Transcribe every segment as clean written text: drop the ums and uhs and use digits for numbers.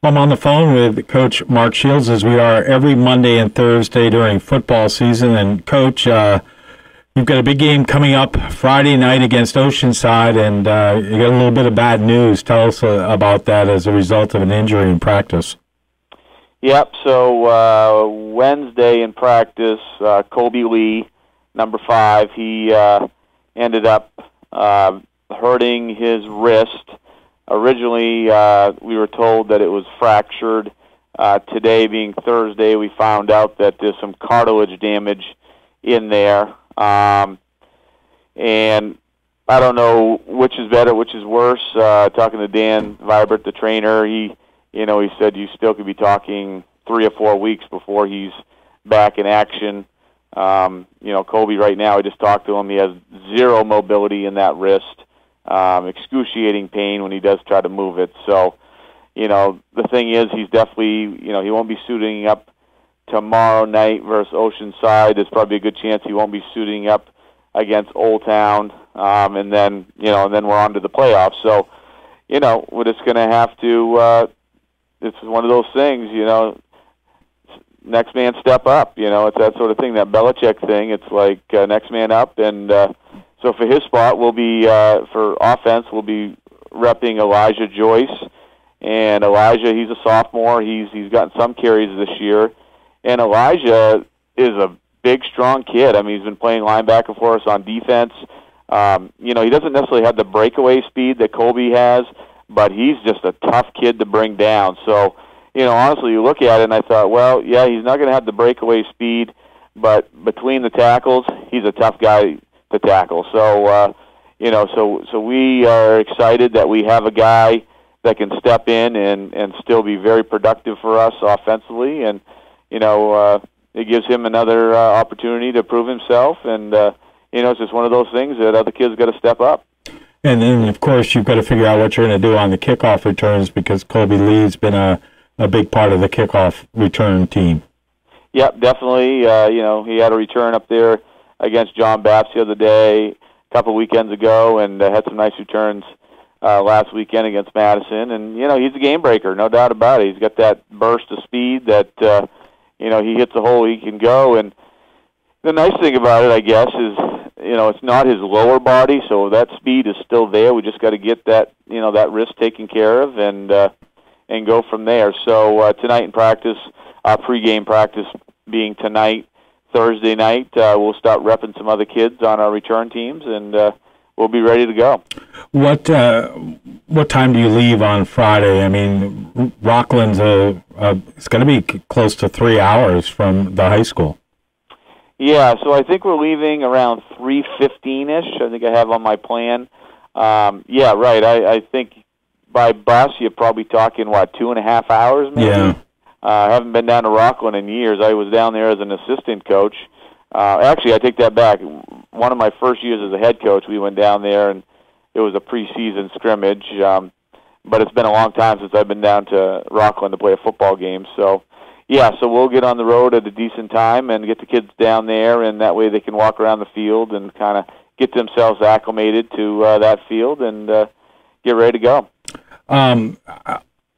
I'm on the phone with Coach Mark Shields, as we are every Monday and Thursday during football season. And Coach, you've got a big game coming up Friday night against Oceanside, and you got a little bit of bad news. Tell us about that as a result of an injury in practice. Yep, so Wednesday in practice, Kobe Lee, number 5, he ended up hurting his wrist. Originally, we were told that it was fractured. Today being Thursday, we found out that there's some cartilage damage in there. And I don't know which is better, which is worse. Talking to Dan Vibert, the trainer, he said you still could be talking 3 or 4 weeks before he's back in action. Kobe right now, I just talked to him. He has zero mobility in that wrist. Excruciating pain when he does try to move it. So, the thing is, he's definitely, he won't be suiting up tomorrow night versus Oceanside. There's probably a good chance he won't be suiting up against Old Town. And then we're on to the playoffs. So, we're just going to have to, it's one of those things, next man step up. It's that sort of thing, that Belichick thing. It's like next man up. And so for his spot, we'll be, for offense, we'll be repping Elijah Joyce. And Elijah, he's a sophomore. He's gotten some carries this year. And Elijah is a big, strong kid. I mean, he's been playing linebacker for us on defense. He doesn't necessarily have the breakaway speed that Colby has, but he's just a tough kid to bring down. So, honestly, you look at it, and I thought, well, yeah, he's not going to have the breakaway speed, but between the tackles, he's a tough guy to tackle. So, so we are excited that we have a guy that can step in and still be very productive for us offensively, and it gives him another opportunity to prove himself, and it's just one of those things that other kids got to step up. And then, of course, you've got to figure out what you're going to do on the kickoff returns, because Kobe Lee's been a big part of the kickoff return team. Yep, definitely. He had a return up there against John Bapps the other day, a couple weekends ago, and had some nice returns last weekend against Madison. And, he's a game breaker, no doubt about it. He's got that burst of speed that, he hits the hole he can go. And the nice thing about it, I guess, is, it's not his lower body, so that speed is still there. We just got to get that, that wrist taken care of and go from there. So tonight in practice, pregame practice being tonight, Thursday night, we'll start repping some other kids on our return teams, and we'll be ready to go. What time do you leave on Friday? I mean, Rockland's it's going to be close to 3 hours from the high school. Yeah, so I think we're leaving around 3:15-ish. I think I have on my plan. Yeah, right. I think by bus you're probably talking, 2.5 hours maybe? Yeah. I haven't been down to Rockland in years. I was down there as an assistant coach. Actually, I take that back. One of my first years as a head coach, we went down there, and it was a preseason scrimmage. But it's been a long time since I've been down to Rockland to play a football game. So, yeah, so we'll get on the road at a decent time and get the kids down there, and that way they can walk around the field and kind of get themselves acclimated to that field and get ready to go.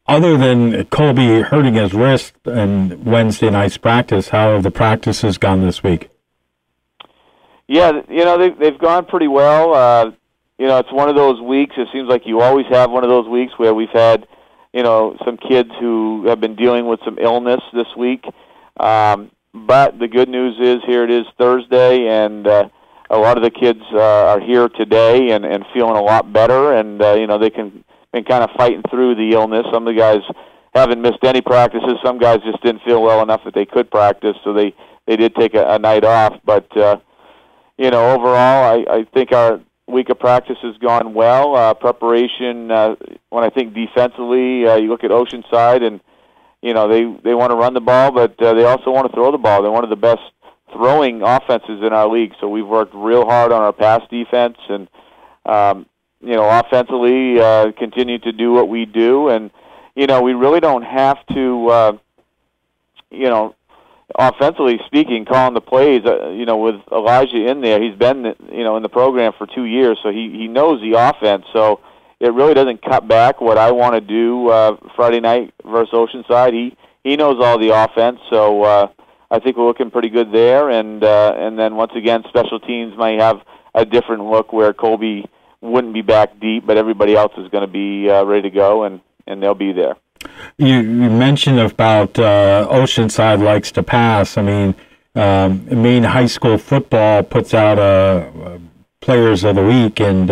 Other than Colby hurting his wrist in Wednesday night's practice, how have the practices gone this week? Yeah, they've gone pretty well. It's one of those weeks, it seems like you always have one of those weeks where we've had, some kids who have been dealing with some illness this week. But the good news is here it is Thursday, and a lot of the kids are here today and feeling a lot better, and, they can been kind of fighting through the illness. Some of the guys haven't missed any practices. Some guys just didn't feel well enough that they could practice, so they did take a night off. But, overall, I think our week of practice has gone well. Preparation, when I think defensively, you look at Oceanside, and, they want to run the ball, but they also want to throw the ball. They're one of the best throwing offenses in our league, so we've worked real hard on our pass defense, and, offensively, continue to do what we do. And, we really don't have to, offensively speaking, calling the plays, with Elijah in there. He's been, in the program for 2 years, so he knows the offense. So it really doesn't cut back what I want to do Friday night versus Oceanside. He knows all the offense, so I think we're looking pretty good there. And then once again, special teams might have a different look where Colby wouldn't be back deep, but everybody else is going to be ready to go, and they'll be there. You mentioned about Oceanside likes to pass. I mean, Maine high school football puts out Players of the Week, and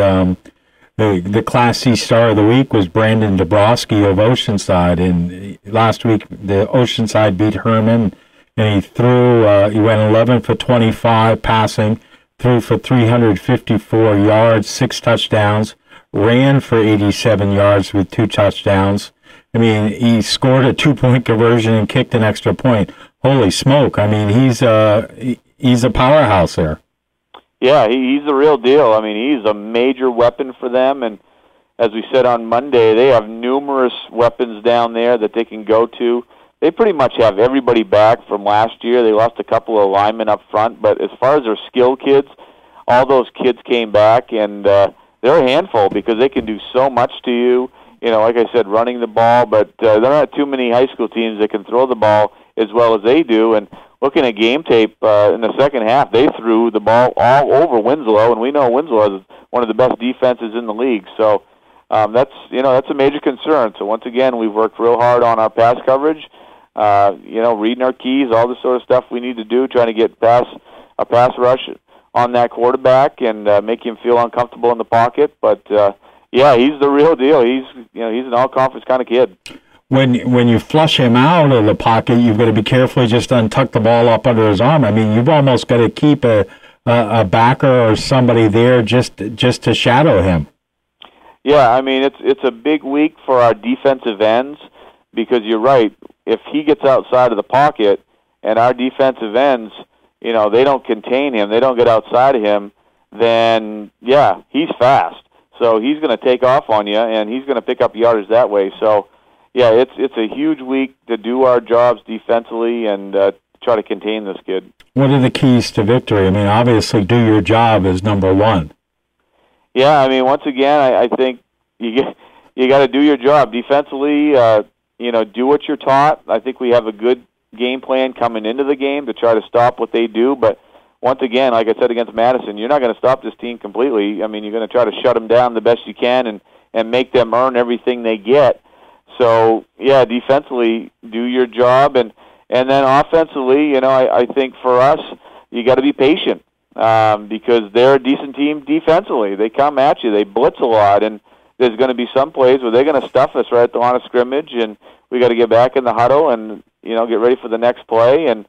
the Class C Star of the Week was Brandon Dabrowski of Oceanside. And last week, the Oceanside beat Herman, and he went 11 for 25 passing, threw for 354 yards, 6 touchdowns, ran for 87 yards with 2 touchdowns. I mean, he scored a 2-point conversion and kicked an extra point. Holy smoke! I mean, he's a powerhouse there. Yeah, he's the real deal. I mean, he's a major weapon for them. And as we said on Monday, they have numerous weapons down there that they can go to. They pretty much have everybody back from last year. They lost a couple of linemen up front, but as far as their skill kids, all those kids came back, and they're a handful because they can do so much to you. You know, like I said, running the ball, but there are not too many high school teams that can throw the ball as well as they do. And looking at game tape in the second half, they threw the ball all over Winslow, and we know Winslow is one of the best defenses in the league. So that's a major concern. So once again, we've worked real hard on our pass coverage. Reading our keys, all the sort of stuff we need to do, trying to get a pass rush on that quarterback and make him feel uncomfortable in the pocket. But yeah, he's the real deal. He's an all-conference kind of kid. When you flush him out of the pocket, you've got to be careful. Just untuck the ball up under his arm. I mean, you've almost got to keep a backer or somebody there just to shadow him. Yeah, I mean, it's a big week for our defensive ends because you're right. If he gets outside of the pocket and our defensive ends, they don't contain him, they don't get outside of him, then yeah, he's fast. So he's going to take off on you, and he's going to pick up yardage that way. So, yeah, it's a huge week to do our jobs defensively and try to contain this kid. What are the keys to victory? I mean, obviously, do your job is number one. Yeah, I mean, once again, I think you got to do your job defensively. Do what you're taught. I think we have a good game plan coming into the game to try to stop what they do, but once again, like I said against Madison, you're not going to stop this team completely. I mean, you're going to try to shut them down the best you can and make them earn everything they get. So, yeah, defensively, do your job. And then offensively, I think for us, you got to be patient because they're a decent team defensively. They come at you. They blitz a lot. And there's going to be some plays where they're going to stuff us right at the line of scrimmage. And we got to get back in the huddle and, get ready for the next play. And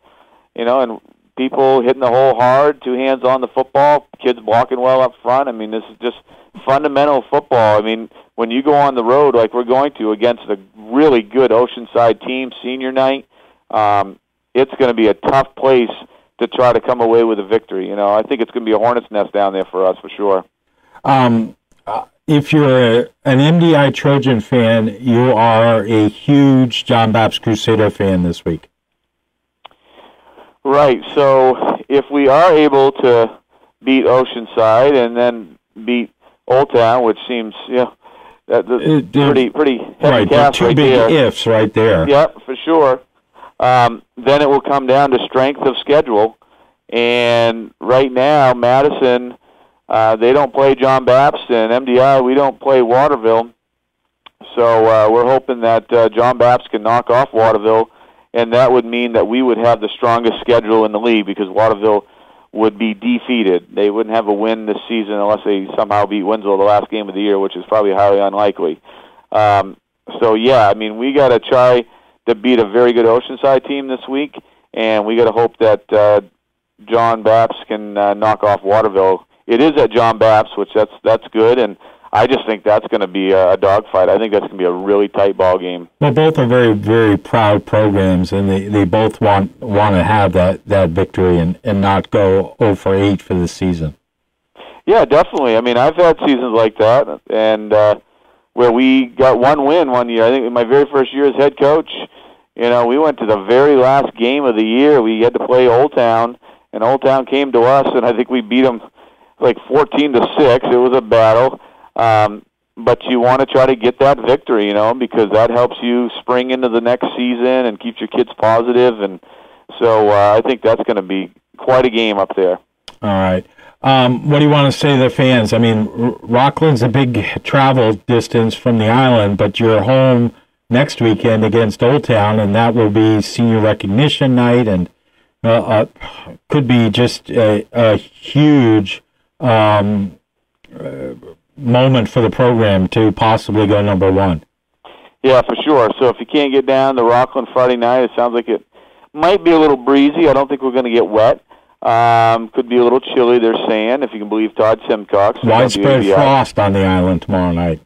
people hitting the hole hard, 2 hands on the football, kids blocking well up front. I mean, this is just fundamental football. I mean, when you go on the road like we're going to against a really good Oceanside team senior night, it's going to be a tough place to try to come away with a victory. I think it's going to be a hornet's nest down there for us for sure. If you're an MDI Trojan fan, you are a huge John Baptist Crusader fan this week. Right, so if we are able to beat Oceanside and then beat Old Town, which seems, that's pretty heavy right, cast two right big there. ifs right there. Yep, for sure. Then it will come down to strength of schedule. And right now, Madison, they don't play John Baptist, and MDI, we don't play Waterville. So we're hoping that John Baptist can knock off Waterville, and that would mean that we would have the strongest schedule in the league because Waterville would be defeated. They wouldn't have a win this season unless they somehow beat Winslow the last game of the year, which is probably highly unlikely. So, yeah, I mean, we got to try to beat a very good Oceanside team this week, and we got to hope that John Baptist can knock off Waterville. It is at John Baptist, which that's good, and I just think that's going to be a dogfight. I think that's going to be a really tight ball game. Well, both are very, very proud programs, and they both want to have that victory and not go 0 for 8 for the season. Yeah, definitely. I mean, I've had seasons like that, and where we got 1 win one year. I think in my very first year as head coach, we went to the very last game of the year. We had to play Old Town, and Old Town came to us, and I think we beat them like 14-6. It was a battle. but you want to try to get that victory, because that helps you spring into the next season and keeps your kids positive. And so I think that's going to be quite a game up there. All right. What do you want to say to the fans? I mean, Rockland's a big travel distance from the island, but you're home next weekend against Old Town, and that will be senior recognition night, and could be just a huge moment for the program to possibly go number one. Yeah, for sure. So if you can't get down to Rockland Friday night, it sounds like it might be a little breezy. I don't think we're going to get wet. Could be a little chilly, they're saying, if you can believe Todd Simcox. Widespread frost on the island tomorrow night.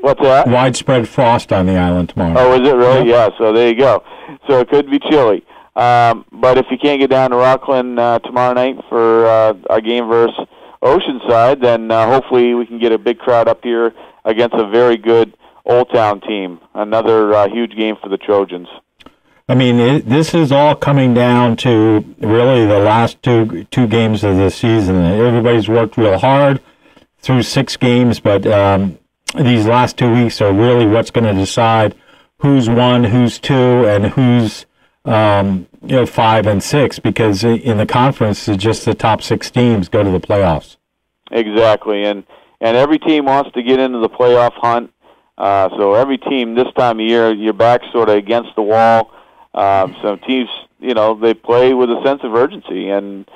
What's that? Widespread frost on the island tomorrow night. Oh, is it really? Yep. Yeah, so there you go. So it could be chilly. But if you can't get down to Rockland tomorrow night for our game versus Oceanside, then hopefully we can get a big crowd up here against a very good Old Town team. Another huge game for the Trojans. I mean, this is all coming down to really the last two games of the season. Everybody's worked real hard through 6 games, but these last 2 weeks are really what's going to decide who's 1, who's 2, and who's 5 and 6. Because in the conference, it's just the top 6 teams go to the playoffs. Exactly, and every team wants to get into the playoff hunt. So every team this time of year, your back's sort of against the wall. Some teams, they play with a sense of urgency, and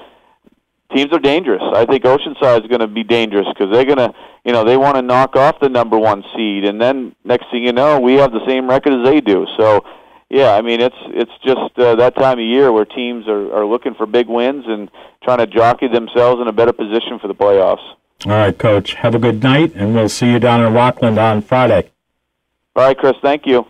teams are dangerous. I think Oceanside is going to be dangerous because they're going to, they want to knock off the number 1 seed, and then next thing you know, we have the same record as they do. So, yeah, I mean, it's just that time of year where teams are looking for big wins and trying to jockey themselves in a better position for the playoffs. All right, Coach. Have a good night, and we'll see you down in Rockland on Friday. All right, Chris. Thank you.